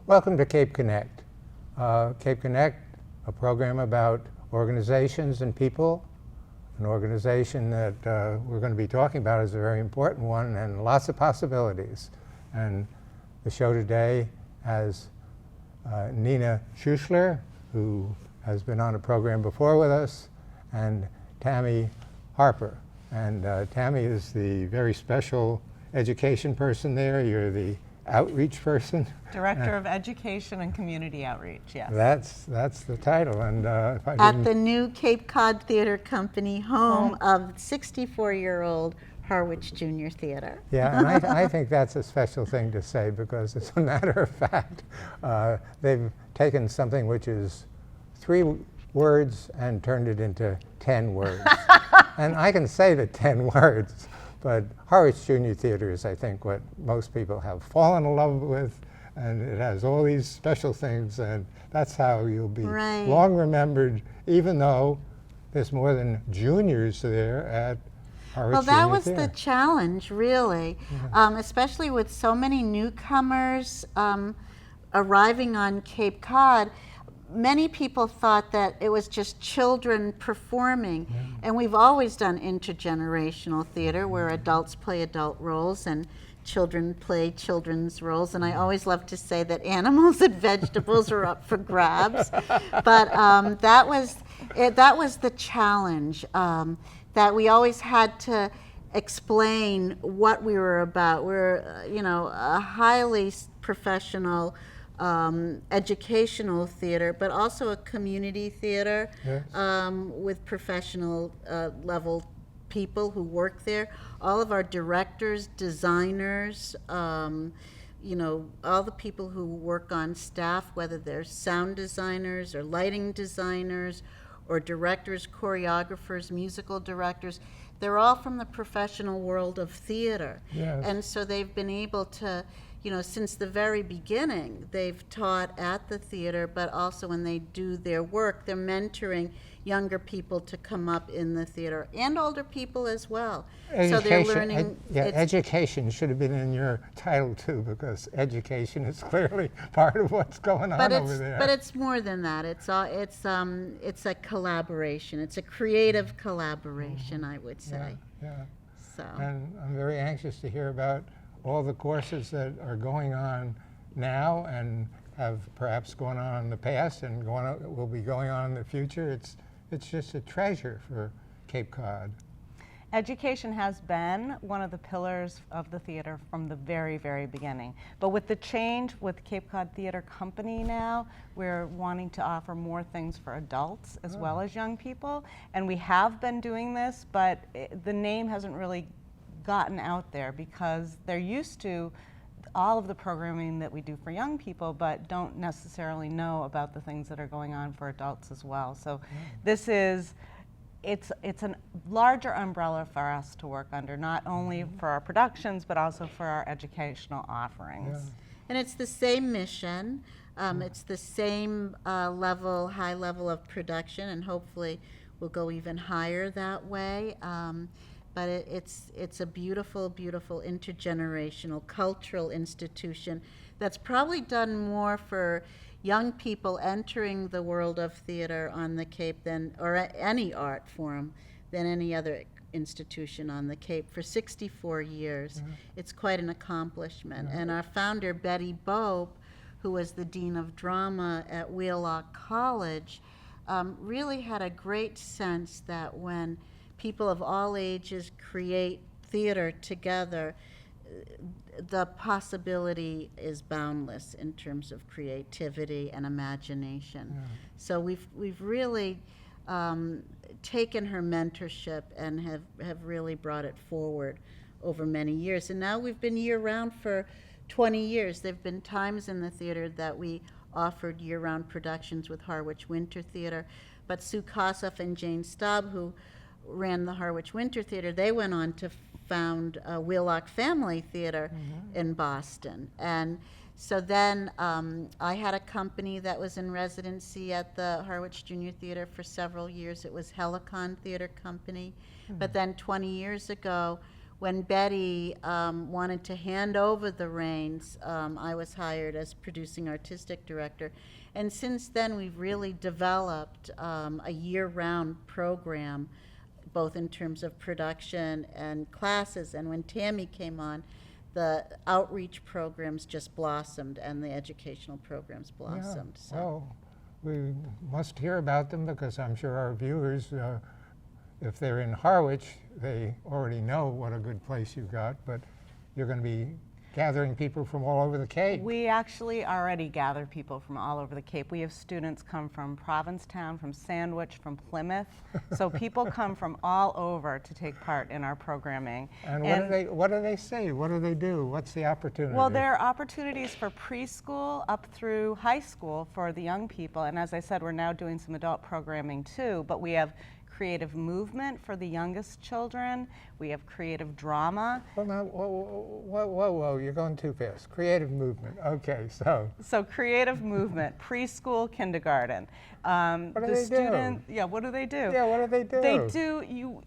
Welcome to Cape Connect. Cape Connect, a program about organizations and people. An organization that we're going to be talking about is a very important one and lots of possibilities. And the show today has Nina Schuessler, who has been on a program before with us, and Tammy Harper. And Tammy is the very special education person there. You're the outreach person. Director of Education and Community Outreach, yes. That's the title. And if I at the new Cape Cod Theatre Company, home of 64-year-old Harwich Jr. Theatre. Yeah, and I think that's a special thing to say, because as a matter of fact, they've taken something which is 3 words and turned it into 10 words. And I can say the 10 words, but Harwich Jr. Theatre is, I think, what most people have fallen in love with, and it has all these special things, and that's how you'll be long remembered, even though there's more than juniors there at Harwich Well, that Jr. was Theatre. the challenge, really, especially with so many newcomers arriving on Cape Cod. Many people thought that it was just children performing, and we've always done intergenerational theater where adults play adult roles and children play children's roles, and I always love to say that animals and vegetables are up for grabs, but that was the challenge, that we always had to explain what we were about. We're a highly professional educational theater, but also a community theater with professional level people who work there. All of our directors, designers, all the people who work on staff, whether they're sound designers or lighting designers or directors, choreographers, musical directors, they're all from the professional world of theater. Yes. And so they've been able to, since the very beginning, they've taught at the theater, but also when they do their work, they're mentoring younger people to come up in the theater, and older people as well. So they're learning. Education should have been in your title too, because education is clearly part of what's going on over there. But it's more than that. It's a collaboration. It's a creative collaboration, I would say. Yeah. So. And I'm very anxious to hear about all the courses that are going on now and have perhaps gone on in the past and will be going on in the future. It's just a treasure for Cape Cod. Education has been one of the pillars of the theater from the very, very beginning. But with the change with Cape Cod Theatre Company now, we're wanting to offer more things for adults as well as young people. And we have been doing this, but the name hasn't really gotten out there because they're used to all of the programming that we do for young people, but don't necessarily know about the things that are going on for adults as well. So this is, it's a larger umbrella for us to work under, not only for our productions, but also for our educational offerings. And it's the same mission. It's the same high level of production, and hopefully we'll go even higher that way. But it's a beautiful, beautiful intergenerational cultural institution that's probably done more for young people entering the world of theater on the Cape or any art form than any other institution on the Cape for 64 years. It's quite an accomplishment. And our founder, Betty Bope, who was the Dean of Drama at Wheelock College, really had a great sense that when people of all ages create theater together, the possibility is boundless in terms of creativity and imagination. So we've really taken her mentorship and have really brought it forward over many years. And now we've been year-round for 20 years. There have been times in the theater that we offered year-round productions with Harwich Winter Theater, but Sue Kossoff and Jane Staub, who ran the Harwich Winter Theater, they went on to found Wheelock Family Theater in Boston. And so then I had a company that was in residency at the Harwich Jr. Theater for several years. It was Helicon Theater Company. But then 20 years ago, when Betty wanted to hand over the reins, I was hired as producing artistic director. And since then, we've really developed a year-round program, both in terms of production and classes. And when Tammy came on, the outreach programs just blossomed and the educational programs blossomed. Yeah. So. Well, we must hear about them because I'm sure our viewers, if they're in Harwich, they already know what a good place you've got, but you're going to be gathering people from all over the Cape. We actually already gather people from all over the Cape. We have students come from Provincetown, from Sandwich, from Plymouth. So people come from all over to take part in our programming. And what do they say? What do they do? What's the opportunity? Well, there are opportunities for preschool up through high school for the young people. And as I said, we're now doing some adult programming too, but we have creative movement for the youngest children. We have creative drama. Well, now, whoa, you're going too fast. Creative movement. Okay, so. So creative movement, preschool, kindergarten. What do they do? Yeah, what do they do? Yeah, what do they do? They do,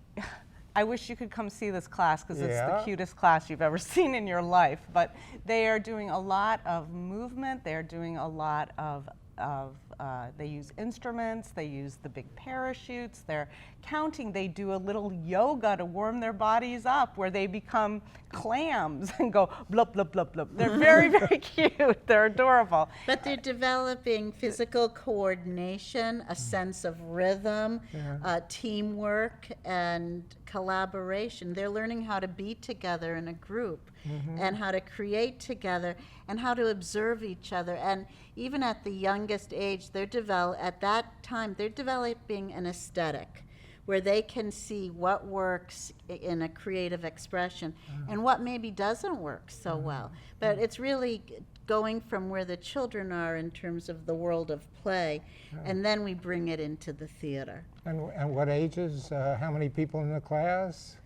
I wish you could come see this class because it's the Yeah. cutest class you've ever seen in your life. But they are doing a lot of movement. They're doing a lot of they use instruments, they use the big parachutes, they're counting, they do a little yoga to warm their bodies up where they become clams and go blub, blub, blub, blub. They're very, very cute, they're adorable. But they're developing physical coordination, a sense of rhythm, teamwork, and collaboration. They're learning how to be together in a group and how to create together and how to observe each other. And even at the youngest age, at that time, they're developing an aesthetic where they can see what works in a creative expression and what maybe doesn't work so well. But it's really going from where the children are in terms of the world of play, and then we bring it into the theater. And what ages? How many people in the class?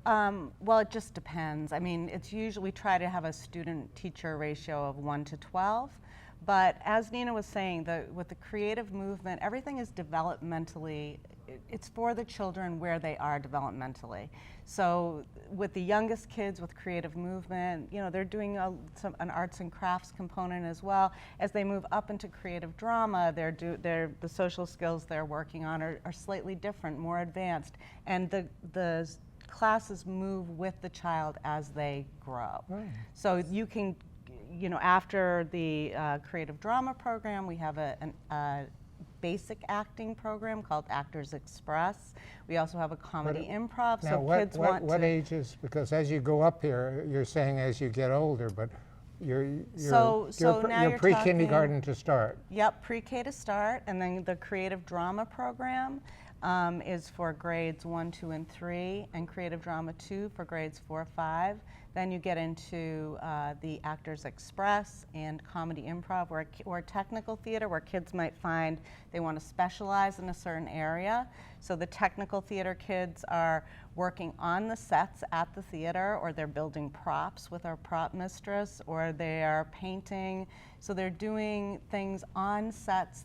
Well, it just depends. I mean, it's usually, we try to have a student-teacher ratio of 1 to 12. But as Nina was saying, with the creative movement, everything is developmentally, it's for the children where they are developmentally. So with the youngest kids with creative movement, you know, they're doing an arts and crafts component as well. As they move up into creative drama, the social skills they're working on are slightly different, more advanced. And the classes move with the child as they grow. Right. So you can, you know, after the creative drama program, we have a basic acting program called Actors Express. We also have a comedy improv, now so kids want what to... ages, because as you go up here, you're saying as you get older, but you're pre-kindergarten to start. Yep, pre-K to start, and then the creative drama program is for grades 1, 2, and 3, and creative drama 2 for grades 4, 5. Then you get into the Actors Express and comedy improv, or technical theater, where kids might find they want to specialize in a certain area. So the technical theater kids are working on the sets at the theater, or they're building props with our prop mistress, or they are painting. So they're doing things on sets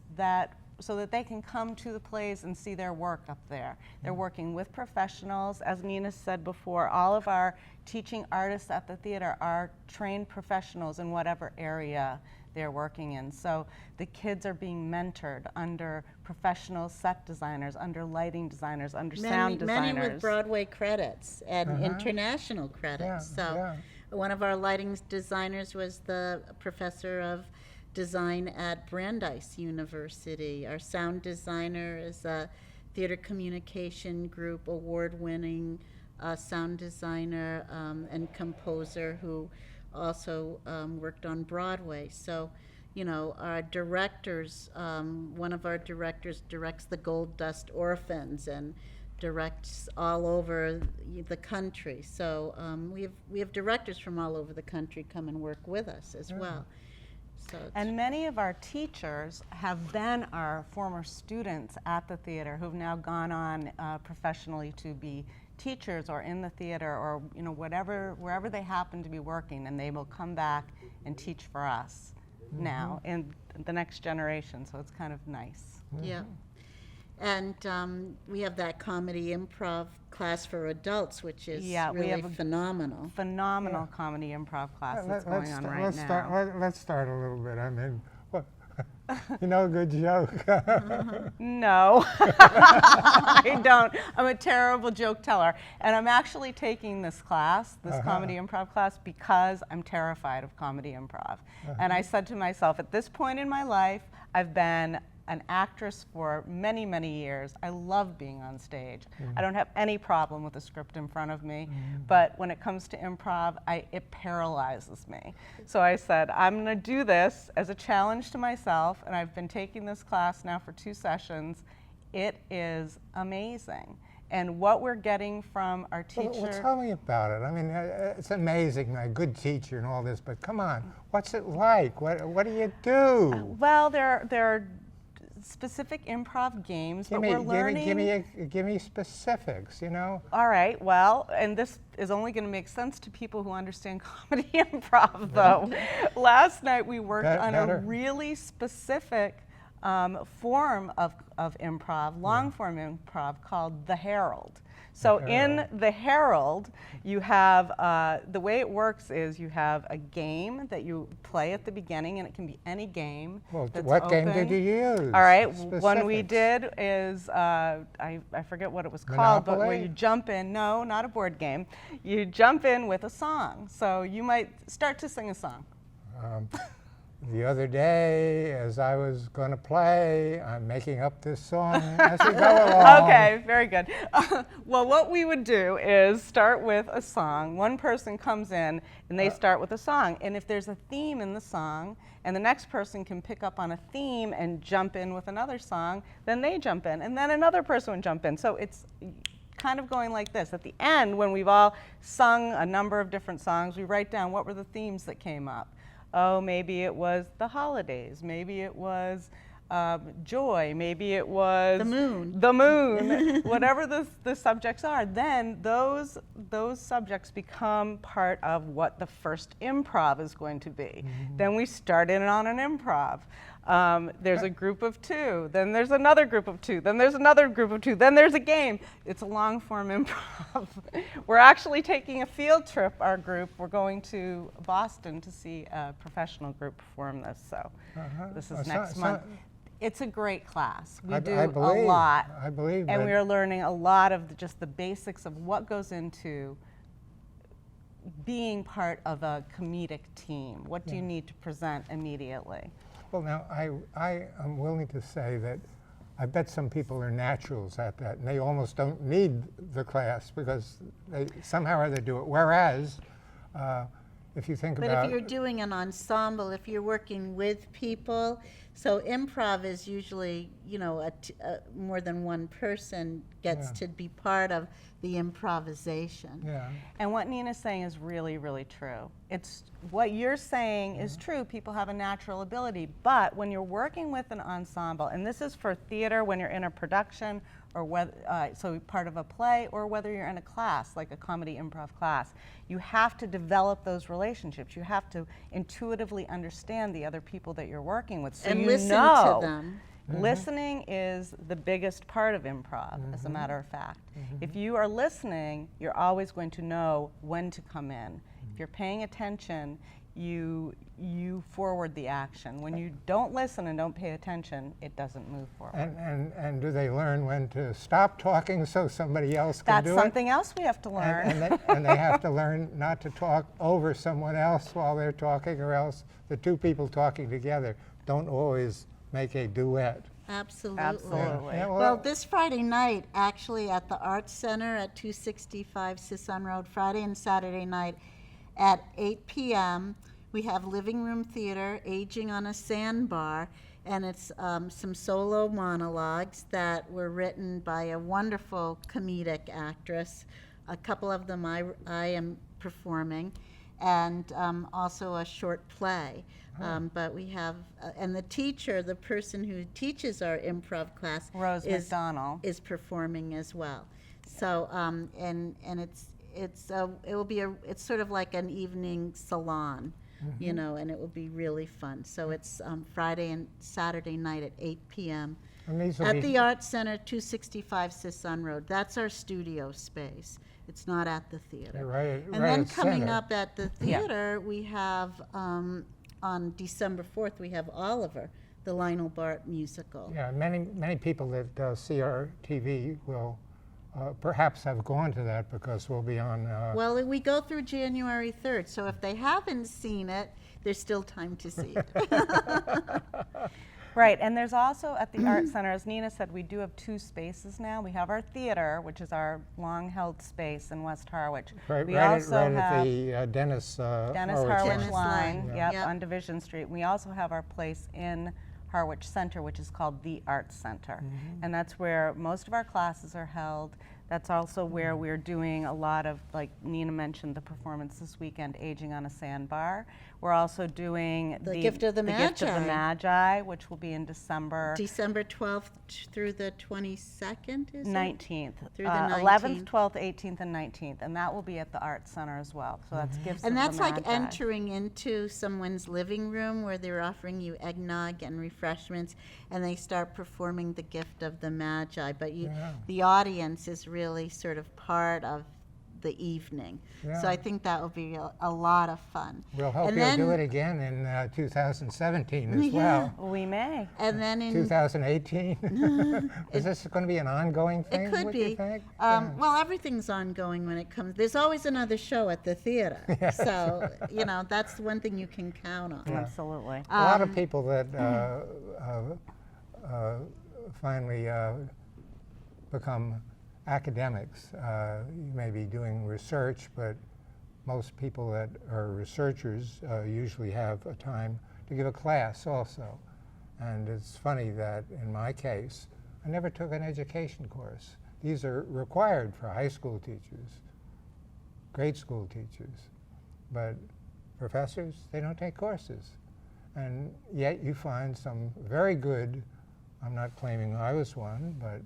so that they can come to the plays and see their work up there. They're working with professionals. As Nina said before, all of our teaching artists at the theater are trained professionals in whatever area they're working in. So the kids are being mentored under professional set designers, under lighting designers, under sound designers. Many with Broadway credits and international credits. One of our lighting designers was the professor of design at Brandeis University. Our sound designer is a theater communication group award-winning sound designer and composer who also worked on Broadway. So, you know, our directors, one of our directors directs the Gold Dust Orphans and directs all over the country. So we have directors from all over the country come and work with us as well. So and many of our teachers have been our former students at the theater who've now gone on professionally to be teachers or in the theater, or, you know, wherever they happen to be working, and they will come back and teach for us now in the next generation. So it's kind of nice. Yeah. And we have that comedy improv class for adults, which is Yeah, we really have a phenomenal. phenomenal comedy improv class that's going on right let's now. let's start a little bit. I mean, what, you know a good joke. No, I don't. I'm a terrible joke teller. And I'm actually taking this class, this comedy improv class, because I'm terrified of comedy improv. And I said to myself, at this point in my life, I've been an actress for many, many years. I love being on stage. I don't have any problem with a script in front of me, but when it comes to improv, it paralyzes me. So I said, I'm gonna do this as a challenge to myself, and I've been taking this class now for 2 sessions. It is amazing. And what we're getting from our teacher. Well, tell me about it. I mean, it's amazing, a good teacher and all this, but come on, what's it like? What do you do? Well, there are specific improv games, but we're learning. Give me specifics, you know? All right, well, and this is only going to make sense to people who understand comedy improv, though. Last night we worked on a really specific form of improv, long-form improv called The Herald. So in The Herald, you have, the way it works is you have a game that you play at the beginning, and it can be any game. Well, that's what open. game did you use? All right, Specifics. one we did is, I forget what it was called, but where Monopoly? you jump in, no, not a board game. You jump in with a song. So you might start to sing a song. The other day, as I was going to play, I'm making up this song as we go along. Okay, very good. Well, what we would do is start with a song. One person comes in and they start with a song. And if there's a theme in the song and the next person can pick up on a theme and jump in with another song, then they jump in and then another person would jump in. So it's kind of going like this. At the end, when we've all sung a number of different songs, we write down what were the themes that came up. Oh, maybe it was the holidays. Maybe it was joy. Maybe it was The moon. The moon. Whatever the subjects are, then those subjects become part of what the first improv is going to be. Then we start in on an improv. There's a group of 2, then there's another group of 2, then there's another group of 2, then there's a game. It's a long form improv. We're actually taking a field trip, our group. We're going to Boston to see a professional group perform this, so this is next month. It's a great class. We do a lot. I believe and that. we are learning a lot of just the basics of what goes into being part of a comedic team. What do you need to present immediately? Well, now, I am willing to say that I bet some people are naturals at that, and they almost don't need the class because they somehow or other do it. Whereas, if you think about... But if you're doing an ensemble, if you're working with people, so improv is usually, you know, more than one person gets to be part of the improvisation. Yeah. And what Nina's saying is really, really true. It's what you're saying is true. People have a natural ability, but when you're working with an ensemble, and this is for theater when you're in a production or whether so part of a play, or whether you're in a class like a comedy improv class, you have to develop those relationships. You have to intuitively understand the other people that you're working with, so And you listen know. to them. Listening is the biggest part of improv, as a matter of fact. If you are listening, you're always going to know when to come in. If you're paying attention, you forward the action. When you don't listen and don't pay attention, it doesn't move forward. And do they learn when to stop talking so somebody else can That's do it? something else we have to learn. And they have to learn not to talk over someone else while they're talking, or else the 2 people talking together don't always make a duet. Absolutely. Absolutely. Yeah, Well, this Friday night, actually at the Arts Center at 265 Sisson Road, Friday and Saturday night at 8 p.m., we have Living Room Theater, Aging on a Sandbar, and it's some solo monologues that were written by a wonderful comedic actress. A couple of them I am performing, and also a short play. But we have, and the teacher, the person who teaches our improv class, Rose McDonald. is performing as well. So, and it's sort of like an evening salon, you know, and it will be really fun. So it's Friday and Saturday night at 8 p.m. And these will At be- the Arts Center, 265 Sisson Road. That's our studio space. It's not at the theater. They're right And right then at the coming center. up at the theater, we have, on December 4th, we have Oliver, the Lionel Bart musical. Yeah, many people that see our TV will perhaps have gone to that because we'll be on. Well, we go through January 3rd, so if they haven't seen it, there's still time to see it. Right, and there's also at the Art Center, as Nina said, we do have 2 spaces now. We have our theater, which is our long-held space in West Harwich. Right, We right, also at have the Dennis Dennis Harwich Harwich Dennis line, line, yep, yep. on Division Street. We also have our place in Harwich Center, which is called the Arts Center. And that's where most of our classes are held. That's also where we're doing a lot of, like Nina mentioned, the performance this weekend, Aging on a Sandbar. We're also doing The Gift of the Gift of the Magi. Magi, which will be in December December 12th through the 22nd, is it? 19th. Through the 11th, 19th. 12th, 18th, and 19th. And that will be at the Arts Center as well. So that's Gifts And of that's the like Magi. entering into someone's living room where they're offering you eggnog and refreshments, and they start performing the Gift of the Magi. But Yeah. the audience is really sort of part of the evening. Yeah. So I think that will be a lot of fun. We'll hope And you'll do then- it again in 2017 as Yeah. well. We may. And then in 2018. Is this going to be an ongoing thing? It could would be. You think? Well, everything's ongoing when it comes. There's always another show at the theater. So, that's one thing you can count on. Absolutely. A lot of people that finally become academics. You may be doing research, but most people that are researchers usually have a time to give a class also. And it's funny that in my case, I never took an education course. These are required for high school teachers, grade school teachers, but professors, they don't take courses. And yet you find some very good, I'm not claiming I was one, but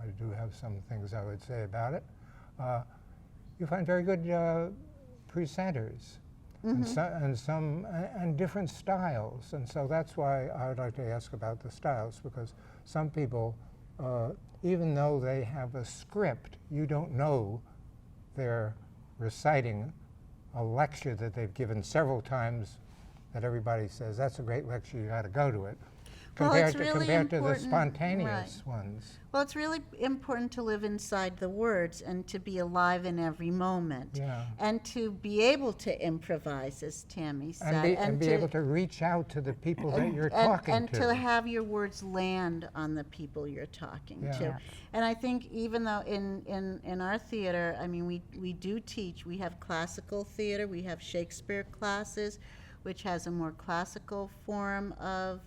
I do have some things I would say about it. You find very good presenters and different styles. And so that's why I would like to ask about the styles, because some people, even though they have a script, you don't know they're reciting a lecture that they've given several times that everybody says, that's a great lecture, you got to go to it. Well, it's Compared really to the important- spontaneous ones. Well, it's really important to live inside the words and to be alive in every moment. Yeah. And to be able to improvise, as Tammy said. And be able to reach out to the people that you're and, talking and to. to have your words land on the people you're talking Yeah. to. Yes. And I think even though in our theater, I mean, we do teach, we have classical theater, we have Shakespeare classes, which has a more classical form of,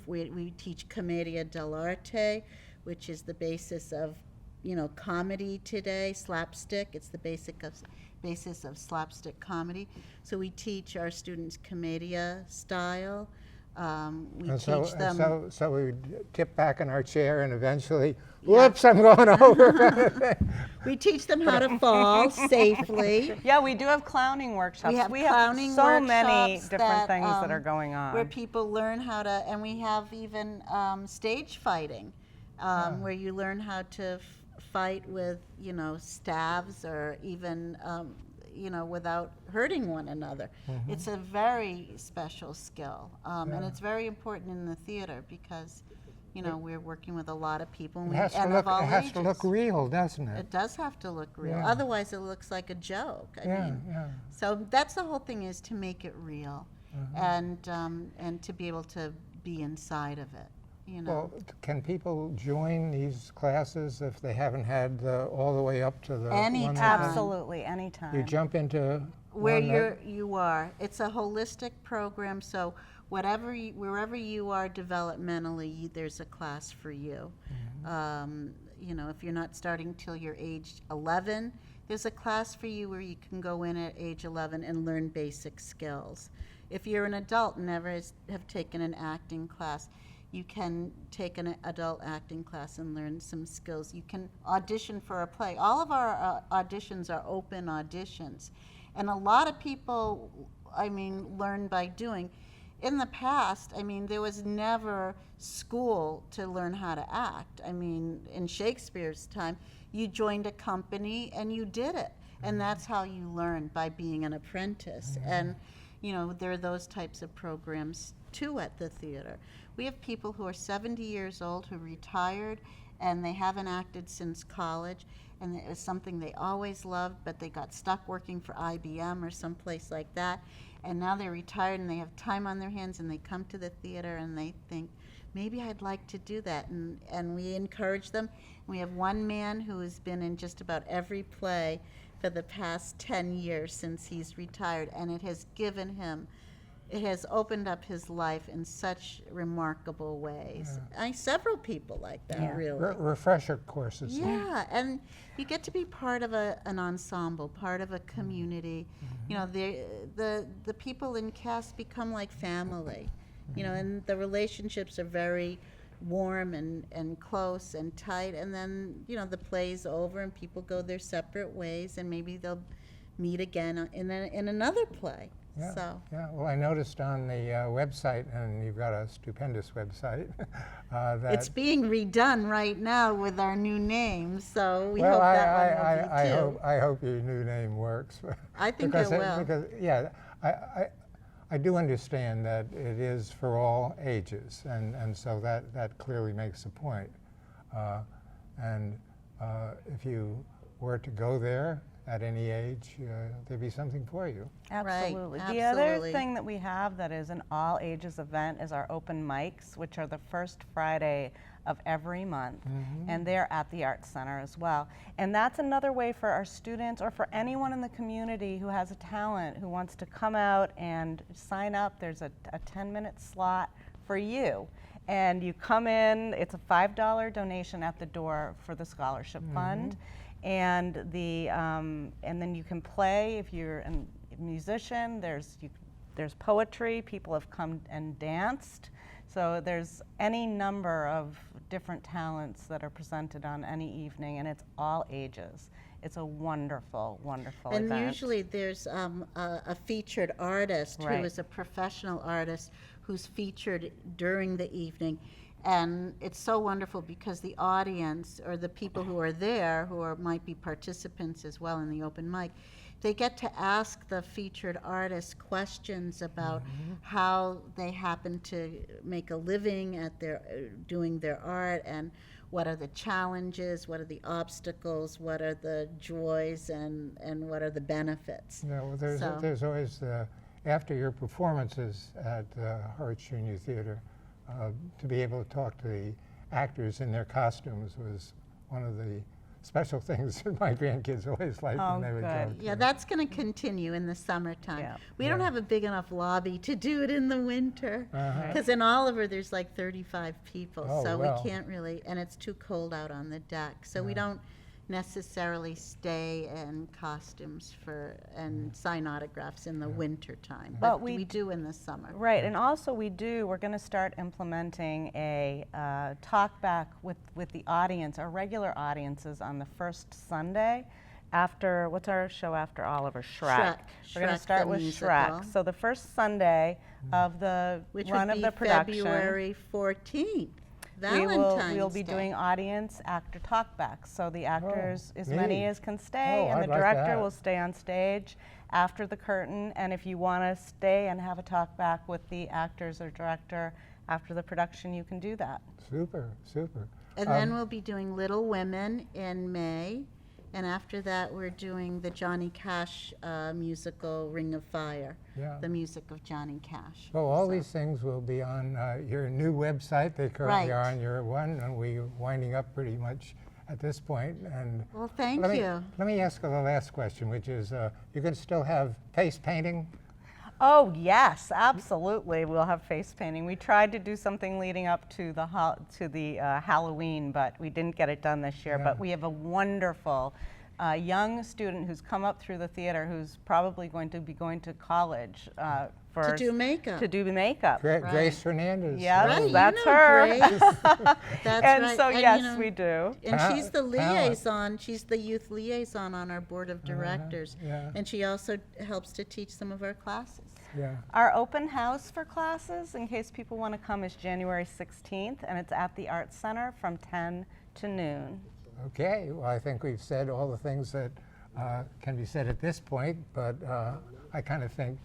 we teach Commedia dell'arte, which is the basis of, comedy today, slapstick. It's the basis of slapstick comedy. So we teach our students Commedia style. We And teach them. so we tip back in our chair and eventually, whoops, I'm going over. We teach them how to fall safely. Yeah, we do have clowning workshops. We have have clowning so many workshops different that, things that are going on. Where people learn how to, and we have even stage fighting, where you learn how to fight with, staves or even, without hurting one another. It's a very special skill, and it's very important in the theater because, we're working with a lot of people and, It of all has ages. to look real, doesn't it? It does have to look real. Yeah. Otherwise, it looks like a joke. I mean, Yeah. so that's the whole thing, is to make it real, and to be able to be inside of it. Well, can people join these classes if they haven't had all the way up to the Anytime. one that- Absolutely, anytime. You jump into Where one that- you are, it's a holistic program. So wherever you are developmentally, there's a class for you. If you're not starting till you're age 11, there's a class for you where you can go in at age 11 and learn basic skills. If you're an adult and never have taken an acting class, you can take an adult acting class and learn some skills. You can audition for a play. All of our auditions are open auditions. And a lot of people, learn by doing. in the past, I mean, there was never school to learn how to act. I mean, in Shakespeare's time, you joined a company and you did it. And that's how you learned, by being an apprentice. And, you know, there are those types of programs too at the theater. We have people who are 70 years old who retired and they haven't acted since college, and it was something they always loved, but they got stuck working for IBM or someplace like that. And now they're retired and they have time on their hands and they come to the theater and they think, maybe I'd like to do that. And we encourage them. We have one man who has been in just about every play for the past 10 years since he's retired, and it has given him, it has opened up his life in such remarkable ways. Several people like that, really. Refresher courses. Yeah, and you get to be part of an ensemble, part of a community. You know, the people in cast become like family, you know, and the relationships are very warm and close and tight, and then, you know, the play's over and people go their separate ways, and maybe they'll meet again in another play. Yeah, So yeah. Well, I noticed on the website, and you've got a stupendous website, that it's being redone right now with our new name, so we well, hope that one will be too. I hope your new name works. I think because it will. Because, yeah, I do understand that it is for all ages, and so that clearly makes a point. If you were to go there at any age, there'd be something for you. Absolutely. Right, The other absolutely. thing that we have that is an all ages event is our open mics, which are the first Friday of every month, and they're at the Arts Center as well. And that's another way for our students, or for anyone in the community who has a talent, who wants to come out and sign up. There's a 10-minute slot for you. And you come in, it's a $5 donation at the door for the scholarship fund. And then you can play if you're a musician. There's poetry. People have come and danced. So there's any number of different talents that are presented on any evening, and it's all ages. It's a wonderful, wonderful And event. usually there's a featured artist who Right. is a professional artist who's featured during the evening. And it's so wonderful because the audience, or the people who are there, might be participants as well in the open mic, they get to ask the featured artist questions about how they happen to make a living at doing their art, and what are the challenges, what are the obstacles, what are the joys, and what are the benefits. Yeah, well, there's always, after your performances at Harwich Jr. Theater, to be able to talk to the actors in their costumes was one of the special things that my grandkids always liked when they would go. good. Yeah, that's going to continue in the summertime. Yeah. We don't have a big enough lobby to do it in the winter, because in Oliver there's like 35 people, Oh, so well. we can't really, and it's too cold out on the deck, so we don't necessarily stay in costumes and sign autographs in the winter time, But but we we do in the summer. Right, and also we're going to start implementing a talk back with the audience, our regular audiences, on the first Sunday after, what's our show after Oliver? Shrek. We're going to Shrek, start the with musical. Shrek. So the first Sunday of the Which run would of be the production. February 14th, We'll Valentine's be Day. doing audience actor talkbacks, so the actors, as many neat. as can stay, Oh, and I'd the like director that. will stay on stage after the curtain. And if you want to stay and have a talkback with the actors or director after the production, you can do that. Super, super. And then we'll be doing Little Women in May. And after that, we're doing the Johnny Cash musical, Ring of Fire, Yeah. the music of Johnny Cash. So all So- these things will be on your new website. They currently are Right. on your one, and we're winding up pretty much at this point. And Well, thank let me, you. Let me ask you the last question, which is, you can still have face painting? Oh yes, absolutely. We'll have face painting. We tried to do something leading up to the Halloween, but we didn't get it done this year. Yeah. But we have a wonderful a young student who's come up through the theater who's probably going to be going to college first. To do makeup. To do makeup. Grace Right. Fernandez. Yes, Right, you that's know her. Grace. That's And right. so, And, yes, you know, we do. And she's the Talent. liaison, she's the youth liaison on our board of directors. yeah. And she also helps to teach some of our classes. Yeah. Our open house for classes, in case people want to come, is January 16th, and it's at the Arts Center from 10 to noon. Okay, well, I think we've said all the things that can be said at this point, but I kind of think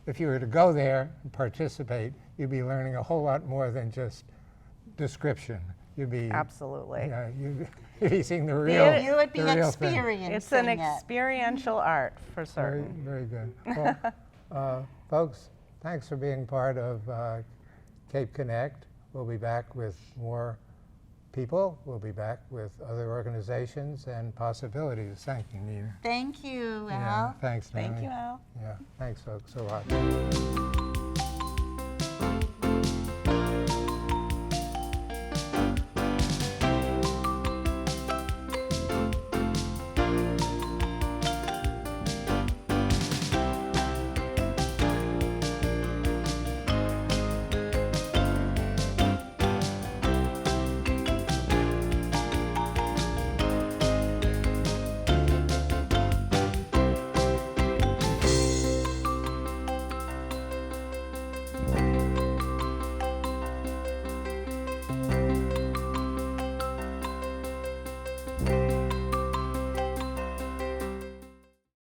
if you were to go there and participate, you'd be learning a whole lot more than just description. You'd be Absolutely. Yeah, you'd be seeing the real. You would be the real thing. experiencing It's an it. experiential art, for Very, certain. very good. Well, folks, thanks for being part of Cape Connect. We'll be back with more people. We'll be back with other organizations and possibilities. Thank you, Nina. Thank you, Al. Yeah, thanks, Thank Naomi. you, Al. Yeah, thanks, folks, a lot.